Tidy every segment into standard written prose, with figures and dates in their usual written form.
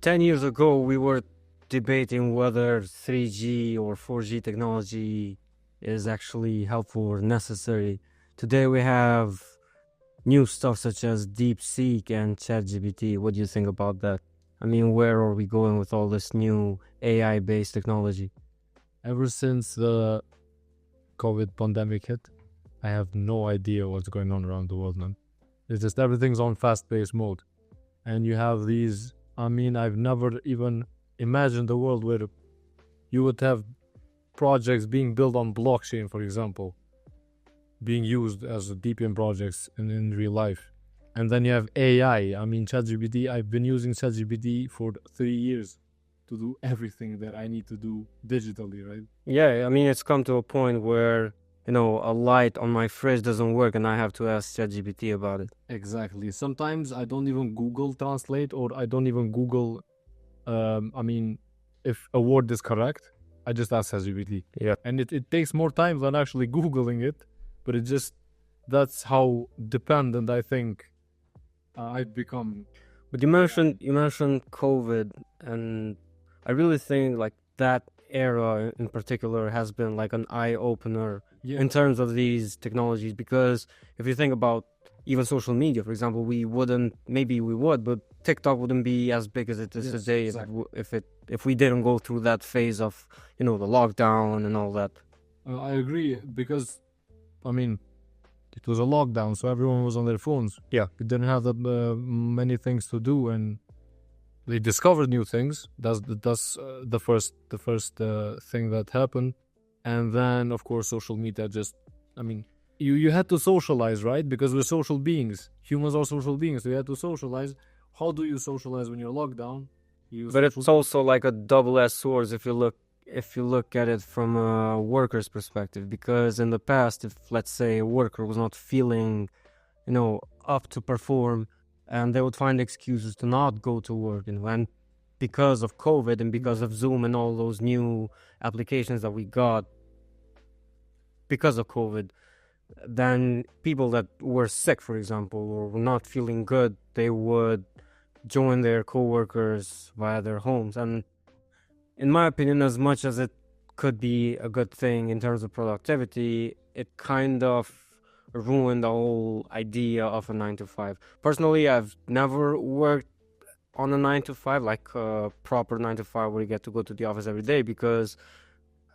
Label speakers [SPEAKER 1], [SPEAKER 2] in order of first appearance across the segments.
[SPEAKER 1] 10 years ago, we were debating whether 3G or 4G technology is actually helpful or necessary. Today we have new stuff such as DeepSeek and ChatGPT. What do you think about that? I mean, where are we going with all this new AI-based technology?
[SPEAKER 2] Ever since the COVID pandemic hit, I have no idea what's going on around the world, man. It's just everything's on fast-paced mode. And you have these, I've never even imagined a world where you would have projects being built on blockchain, for example, being used as DPM projects in real life. And then you have AI. ChatGPT, I've been using ChatGPT for 3 years to do everything that I need to do digitally, right?
[SPEAKER 1] Yeah, it's come to a point where, a light on my fridge doesn't work and I have to ask ChatGPT about it.
[SPEAKER 2] Exactly. Sometimes I don't even Google Translate, or I don't even Google, if a word is correct, I just ask ChatGPT.
[SPEAKER 1] Yeah.
[SPEAKER 2] And it takes more time than actually Googling it, but that's how dependent I think I've become.
[SPEAKER 1] But you mentioned COVID, and I really think like that era in particular has been like an eye-opener in terms of these technologies, because if you think about even social media, for example, maybe we would, but TikTok wouldn't be as big as it is today. Exactly. if we didn't go through that phase of, the lockdown and all that.
[SPEAKER 2] I agree, because, it was a lockdown, so everyone was on their phones.
[SPEAKER 1] Yeah.
[SPEAKER 2] We didn't have that many things to do, and they discovered new things. That's the first thing that happened. And then, of course, social media you had to socialize, right? Because we're social beings. Humans are social beings, so you had to socialize. How do you socialize when you're locked down?
[SPEAKER 1] But it's also like a double-edged sword if you look at it from a worker's perspective, because in the past, if let's say a worker was not feeling, up to perform, and they would find excuses to not go to work, and because of COVID and because of Zoom and all those new applications that we got because of COVID, then people that were sick, for example, or were not feeling good, they would join their co-workers via their homes. And in my opinion, as much as it could be a good thing in terms of productivity, it kind of ruined the whole idea of a 9 to 5. Personally, I've never worked on a 9 to 5, like a proper 9 to 5 where you get to go to the office every day, because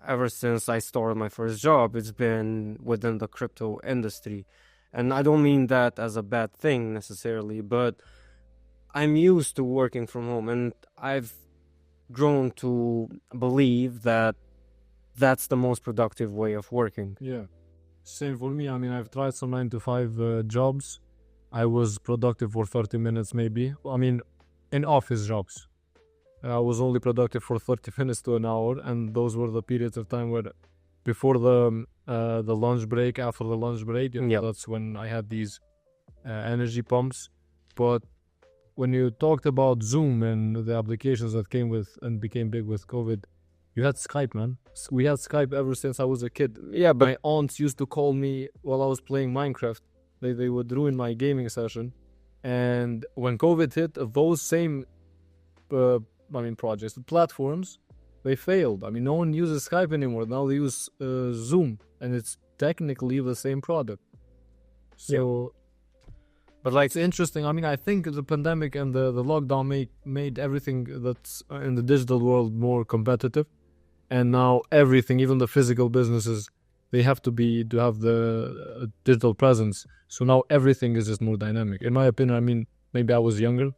[SPEAKER 1] ever since I started my first job, it's been within the crypto industry. And I don't mean that as a bad thing necessarily, but I'm used to working from home, and I've grown to believe that that's the most productive way of working.
[SPEAKER 2] Yeah, same for me. I've tried some 9 to 5 jobs. I was productive for 30 minutes maybe. In office jobs, I was only productive for 30 minutes to an hour, and those were the periods of time where before the lunch break, after the lunch break, that's when I had these energy pumps. But when you talked about Zoom and the applications that came with and became big with COVID, you had Skype, man. We had Skype ever since I was a kid.
[SPEAKER 1] Yeah, but
[SPEAKER 2] my aunts used to call me while I was playing Minecraft. They would ruin my gaming session. And when COVID hit, those same projects, platforms, they failed. No one uses Skype anymore. Now they use Zoom, and it's technically the same product. So, but it's interesting. I think the pandemic and the lockdown made everything that's in the digital world more competitive. And now everything, even the physical businesses, they have to have the digital presence. So now everything is just more dynamic. In my opinion, maybe I was younger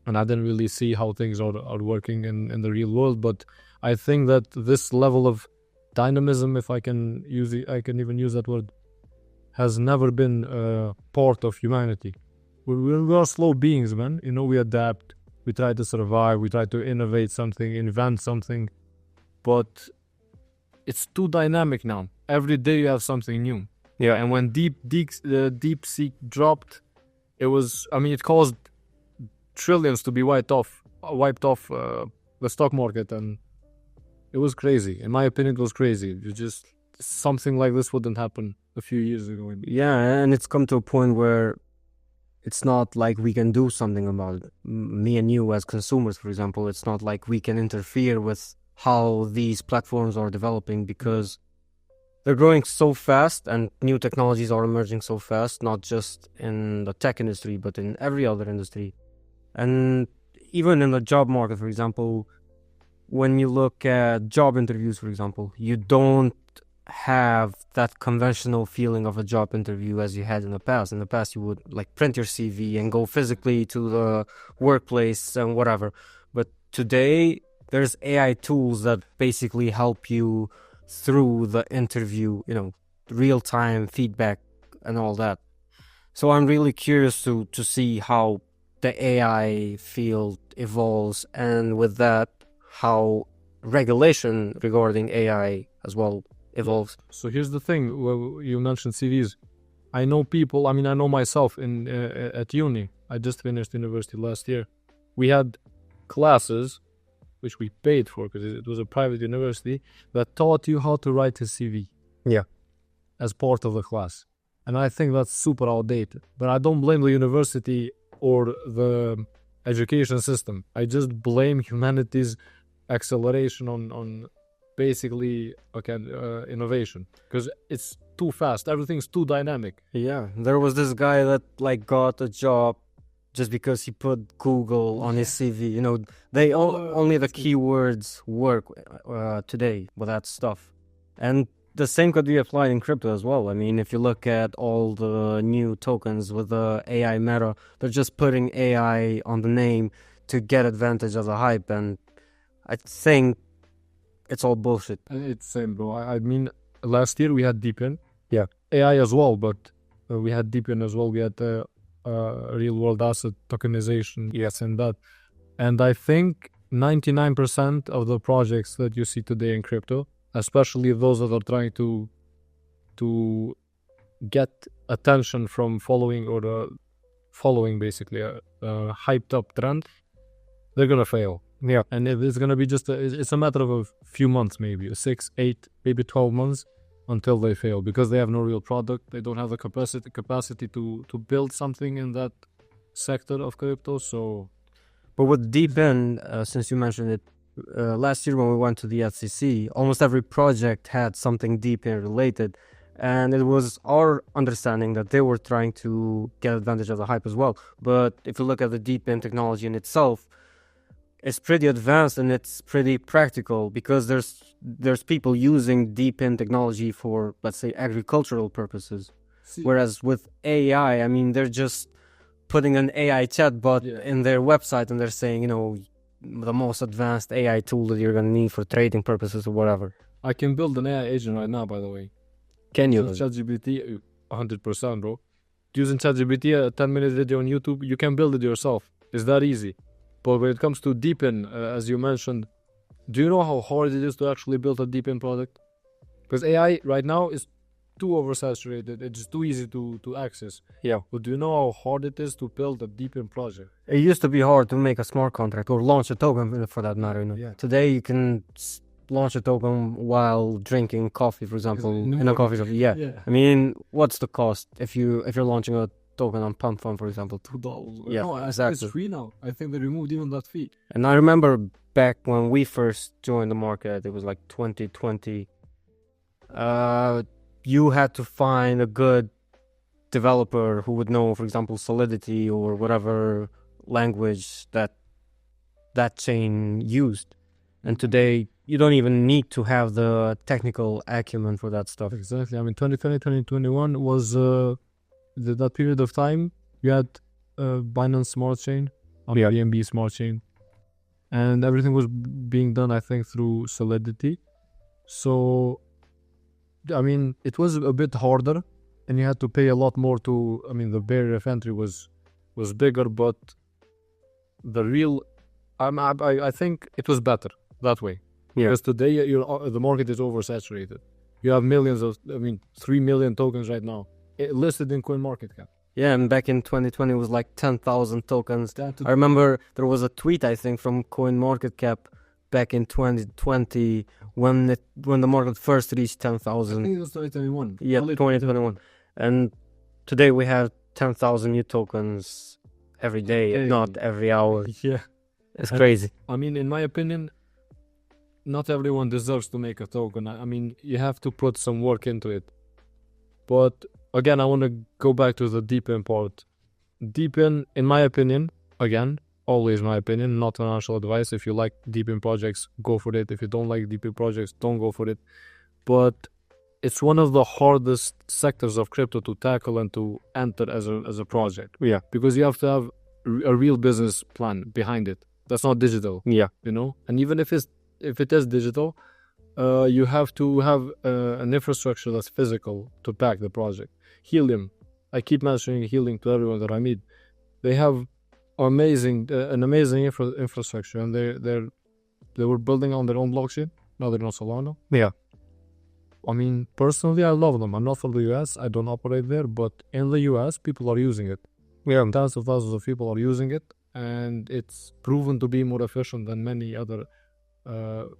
[SPEAKER 2] and I didn't really see how things are working in the real world. But I think that this level of dynamism, if I can even use that word, has never been part of humanity. We are slow beings, man. We adapt. We try to survive. We try to innovate something, invent something. But it's too dynamic now. Every day you have something new.
[SPEAKER 1] Yeah.
[SPEAKER 2] And when DeepSeek dropped, it caused trillions to be wiped off the stock market, and it was crazy. In my opinion, it was crazy. Something like this wouldn't happen a few years ago.
[SPEAKER 1] Yeah, and it's come to a point where it's not like we can do something about it. Me and you as consumers, for example, it's not like we can interfere with how these platforms are developing because they're growing so fast and new technologies are emerging so fast, not just in the tech industry, but in every other industry. And even in the job market, for example, when you look at job interviews, for example, you don't have that conventional feeling of a job interview as you had in the past. In the past, you would like print your CV and go physically to the workplace and whatever. But today, there's AI tools that basically help you through the interview, real-time feedback and all that. So I'm really curious to see how the AI field evolves, and with that, how regulation regarding AI as well evolves.
[SPEAKER 2] So here's the thing: well, you mentioned CVs. I know people. I mean, I know myself in at uni. I just finished university last year. We had classes, which we paid for because it was a private university, that taught you how to write a CV.
[SPEAKER 1] Yeah.
[SPEAKER 2] As part of the class. And I think that's super outdated. But I don't blame the university or the education system. I just blame humanity's acceleration on basically innovation, because it's too fast. Everything's too dynamic.
[SPEAKER 1] Yeah, there was this guy that like got a job just because he put Google on his CV. They only the keywords work today with that stuff. And the same could be applied in crypto as well. I mean, if you look at all the new tokens with the AI meta, they're just putting AI on the name to get advantage of the hype. And I think it's all bullshit.
[SPEAKER 2] It's same, bro. I mean, last year we had DeepIn.
[SPEAKER 1] Yeah.
[SPEAKER 2] AI as well, but we had DeepIn as well. We had real world asset tokenization. Yes, and that. And I think 99% of the projects that you see today in crypto, especially those that are trying to get attention from following basically a hyped up trend, they're gonna fail.
[SPEAKER 1] Yeah.
[SPEAKER 2] And if it's gonna be just it's a matter of a few months, maybe 6, 8, maybe 12 months until they fail, because they have no real product. They don't have the capacity to build something in that sector of crypto. So,
[SPEAKER 1] but with DeepIn, since you mentioned it, last year when we went to the SEC, almost every project had something DeepIn related, and it was our understanding that they were trying to get advantage of the hype as well. But if you look at the DeepIn technology in itself, it's pretty advanced and it's pretty practical, because there's people using DeepIn technology for, let's say, agricultural purposes. Whereas with AI, I mean, they're just putting an AI chatbot in their website and they're saying, the most advanced AI tool that you're going to need for trading purposes or whatever.
[SPEAKER 2] I can build an AI agent right now, by the way.
[SPEAKER 1] Can you?
[SPEAKER 2] ChatGPT, 100%, bro. Using ChatGPT, a 10-minute video on YouTube, you can build it yourself. It's that easy. But when it comes to DeepIn, as you mentioned, do you know how hard it is to actually build a DeepIn product? Because AI right now is too oversaturated. It's too easy to access.
[SPEAKER 1] Yeah.
[SPEAKER 2] But do you know how hard it is to build a DeepIn project?
[SPEAKER 1] It used to be hard to make a smart contract or launch a token, for that matter.
[SPEAKER 2] Yeah.
[SPEAKER 1] Today you can launch a token while drinking coffee, for example, in a coffee shop. Yeah. I mean, what's the cost if you're launching a token on Pump Fund, for example?
[SPEAKER 2] $2.
[SPEAKER 1] Yeah,
[SPEAKER 2] no,
[SPEAKER 1] exactly.
[SPEAKER 2] It's free now. I think they removed even that fee.
[SPEAKER 1] And I remember back when we first joined the market, it was like 2020. You had to find a good developer who would know, for example, Solidity or whatever language that chain used. And today, you don't even need to have the technical acumen for that stuff.
[SPEAKER 2] Exactly. I mean, 2020, 2021 was that period of time. You had Binance Smart Chain, BNB Smart Chain, and everything was being done, I think, through Solidity. So, I mean, it was a bit harder, and you had to pay a lot more to. I mean, the barrier of entry was bigger, but the real, I think it was better that way.
[SPEAKER 1] Yeah.
[SPEAKER 2] Because today the market is oversaturated. You have millions of, 3 million tokens right now listed in CoinMarketCap.
[SPEAKER 1] Yeah, and back in 2020 it was like 10,000 tokens. I remember there was a tweet, I think, from CoinMarketCap back in 2020 when the market first reached 10,000.
[SPEAKER 2] I think it was 2021.
[SPEAKER 1] Yeah, 2021. And today we have 10,000 new tokens every day, if not every hour.
[SPEAKER 2] Yeah.
[SPEAKER 1] It's crazy.
[SPEAKER 2] I mean, in my opinion, not everyone deserves to make a token. I mean, you have to put some work into it. But again, I want to go back to the DeepIn part. DeepIn, in my opinion, again, always my opinion, not financial advice. If you like DeepIn projects, go for it. If you don't like DeepIn projects, don't go for it. But it's one of the hardest sectors of crypto to tackle and to enter as a project.
[SPEAKER 1] Yeah.
[SPEAKER 2] Because you have to have a real business plan behind it. That's not digital.
[SPEAKER 1] Yeah.
[SPEAKER 2] You know? And even if it is digital, you have to have an infrastructure that's physical to back the project. Helium. I keep mentioning Helium to everyone that I meet. They have an amazing infrastructure, and they were building on their own blockchain. Now they're on Solana.
[SPEAKER 1] Yeah.
[SPEAKER 2] I mean, personally, I love them. I'm not from the US. I don't operate there, but in the US, people are using it.
[SPEAKER 1] Yeah.
[SPEAKER 2] Tens of thousands of people are using it, and it's proven to be more efficient than many other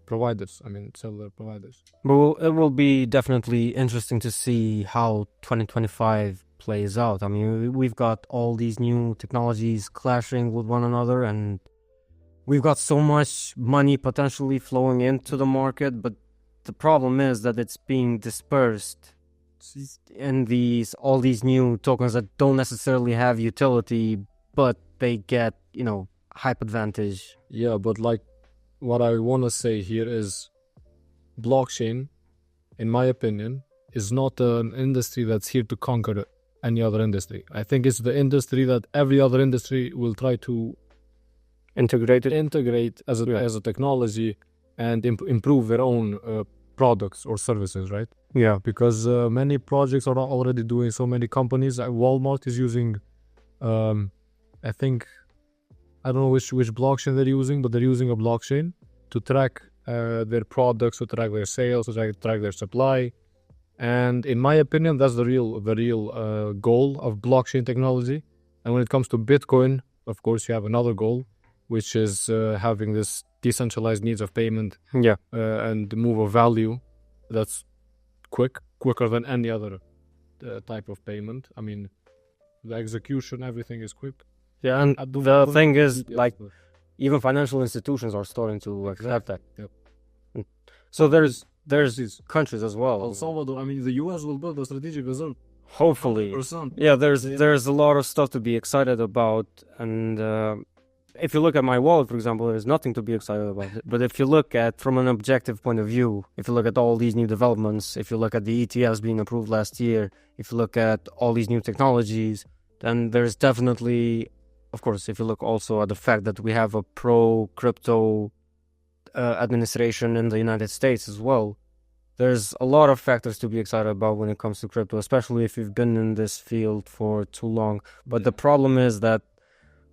[SPEAKER 2] providers. I mean, cellular providers.
[SPEAKER 1] Well, it will be definitely interesting to see how 2025 plays out. I mean, we've got all these new technologies clashing with one another, and we've got so much money potentially flowing into the market, but the problem is that it's being dispersed in all these new tokens that don't necessarily have utility, but they get, hype advantage.
[SPEAKER 2] Yeah, but like what I want to say here is blockchain, in my opinion, is not an industry that's here to conquer any other industry. I think it's the industry that every other industry will try to integrate as a technology and improve their own products or services, right?
[SPEAKER 1] Yeah.
[SPEAKER 2] Because many projects are already doing, so many companies. Walmart is using, I think, I don't know which blockchain they're using, but they're using a blockchain to track their products, to track their sales, to track their supply. And in my opinion, that's the real goal of blockchain technology. And when it comes to Bitcoin, of course, you have another goal, which is having this decentralized needs of payment.
[SPEAKER 1] Yeah.
[SPEAKER 2] And the move of value that's quicker than any other type of payment. I mean, the execution, everything is quick.
[SPEAKER 1] Yeah, and the thing is, like, even financial institutions are starting to accept that.
[SPEAKER 2] Yep.
[SPEAKER 1] So there's these countries as well.
[SPEAKER 2] El Salvador, I mean, the US will build a strategic reserve.
[SPEAKER 1] Hopefully.
[SPEAKER 2] 100%.
[SPEAKER 1] Yeah, there's a lot of stuff to be excited about, and if you look at my wallet, for example, there's nothing to be excited about. But if you look at from an objective point of view, if you look at all these new developments, if you look at the ETFs being approved last year, if you look at all these new technologies, then there's definitely, of course, if you look also at the fact that we have a pro-crypto administration in the United States as well, there's a lot of factors to be excited about when it comes to crypto, especially if you've been in this field for too long. But the problem is that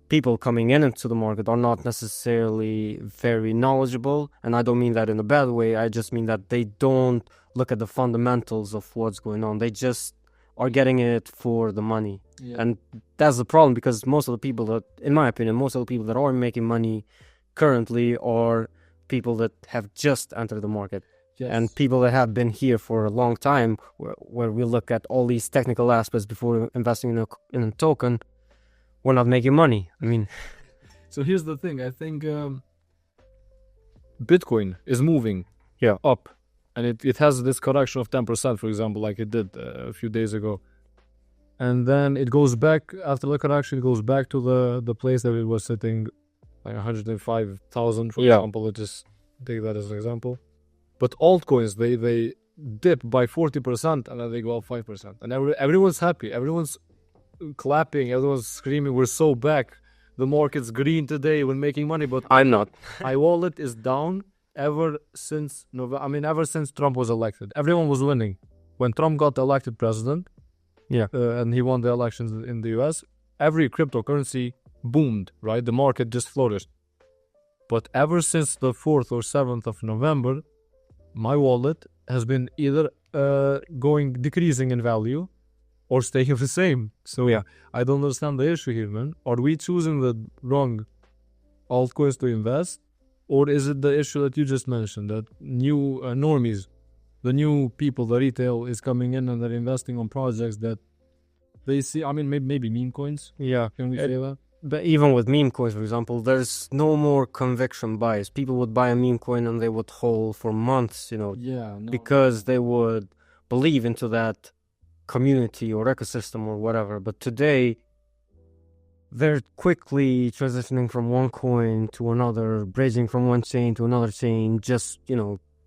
[SPEAKER 1] people coming into the market are not necessarily very knowledgeable, and I don't mean that in a bad way. I just mean that they don't look at the fundamentals of what's going on. They just are getting it for the money.
[SPEAKER 2] Yeah.
[SPEAKER 1] And that's the problem, because most of the people that, in my opinion, most of the people that are making money currently are people that have just entered the market.
[SPEAKER 2] Yes.
[SPEAKER 1] And people that have been here for a long time, where we look at all these technical aspects before investing in a token, we're not making money. I mean,
[SPEAKER 2] so here's the thing. I think Bitcoin is moving up, and it has this correction of 10%, for example, like it did a few days ago. And then it goes back, after the correction, it goes back to the place that it was sitting, like 105,000, for example. Let's just take that as an example. But altcoins, they dip by 40%, and then they go up 5%. And everyone's happy. Everyone's clapping. Everyone's screaming, we're so back. The market's green today. We're making money. But
[SPEAKER 1] I'm not.
[SPEAKER 2] My wallet is down ever since Trump was elected. Everyone was winning. When Trump got elected president, and he won the elections in the US, every cryptocurrency boomed, right? The market just flourished. But ever since the 4th or 7th of November, my wallet has been either decreasing in value or staying the same. So I don't understand the issue here, man. Are we choosing the wrong altcoins to invest? Or is it the issue that you just mentioned, that new normies, the new people, the retail is coming in and they're investing on projects that They see, I mean, maybe meme coins.
[SPEAKER 1] Yeah.
[SPEAKER 2] Can we say that?
[SPEAKER 1] But even with meme coins, for example, there's no more conviction bias. People would buy a meme coin and they would hold for months,
[SPEAKER 2] Yeah, no.
[SPEAKER 1] because they would believe into that community or ecosystem or whatever. But today, they're quickly transitioning from one coin to another, bridging from one chain to another chain, just,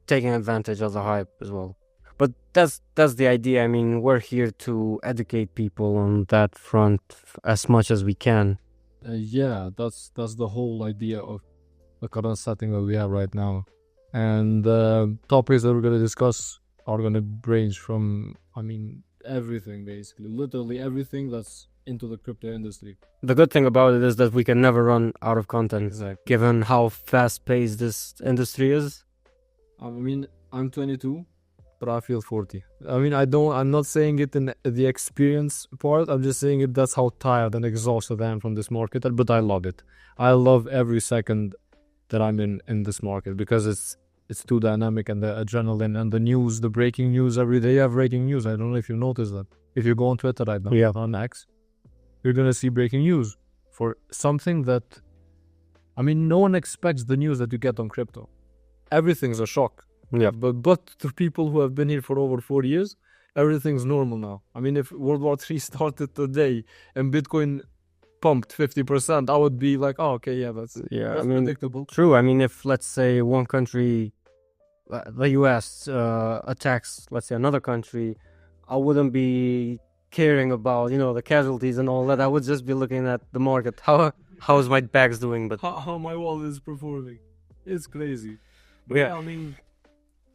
[SPEAKER 1] taking advantage of the hype as well. But that's the idea. I mean, we're here to educate people on that front as much as we can.
[SPEAKER 2] Yeah, that's the whole idea of the current setting that we have right now. And the topics that we're going to discuss are going to range from, I mean, everything basically, literally everything that's into the crypto industry.
[SPEAKER 1] The good thing about it is that we can never run out of content,
[SPEAKER 2] Exactly.
[SPEAKER 1] given how fast-paced this industry is.
[SPEAKER 2] I mean, I'm 22, but I feel 40. I mean, I'm not saying it in the experience part. I'm just saying it. That's how tired and exhausted I am from this market. But I love it. I love every second that I'm in this market because it's too dynamic, and the adrenaline and the news, the breaking news every day. I have breaking news. I don't know if you noticed that. If you go on Twitter right now,
[SPEAKER 1] Yeah,
[SPEAKER 2] on X, you're gonna see breaking news for something that, I mean, no one expects the news that you get on crypto. Everything's a shock.
[SPEAKER 1] yeah.
[SPEAKER 2] But to people who have been here for over 4 years, everything's normal now. I mean, if World War III started today and Bitcoin pumped 50%, I would be like, oh, okay, yeah, that's predictable.
[SPEAKER 1] True. I mean, if let's say one country, the US, attacks, let's say another country, I wouldn't be caring about the casualties and all that. I would just be looking at the market. How's my bags doing? But
[SPEAKER 2] How my wallet is performing, it's crazy.
[SPEAKER 1] yeah,
[SPEAKER 2] I mean,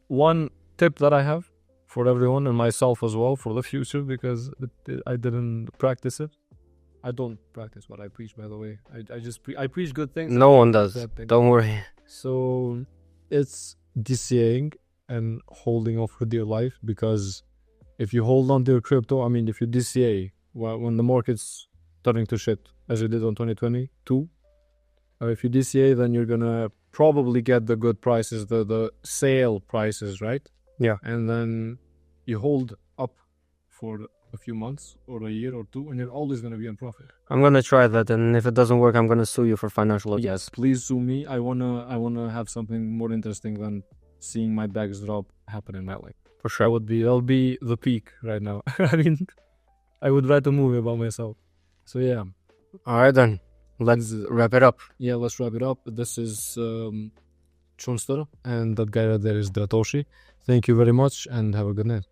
[SPEAKER 2] one tip that I have for everyone and myself as well for the future, because I didn't practice it. I don't practice what I preach, by the way. I just I preach good things.
[SPEAKER 1] no one does. Don't worry.
[SPEAKER 2] So it's DCAing and holding off for dear life, because if you hold on to your crypto, I mean, if you DCA when the market's turning to shit, as you did on 2022, if you DCA, then you're gonna probably get the good prices, the sale prices, right?
[SPEAKER 1] Yeah.
[SPEAKER 2] And then you hold up for a few months or a year or two, and you're always gonna be in profit.
[SPEAKER 1] I'm gonna try that, and if it doesn't work, I'm gonna sue you for financial abuse.
[SPEAKER 2] Yes, please sue me. I wanna have something more interesting than seeing my bags drop happen in my life.
[SPEAKER 1] For sure.
[SPEAKER 2] That'll be the peak right now. I mean, I would write a movie about myself. So yeah.
[SPEAKER 1] All right then. Let's wrap it up.
[SPEAKER 2] Yeah, let's wrap it up. This is Chunster, and that guy right there is Dratoshi. Thank you very much, and have a good night.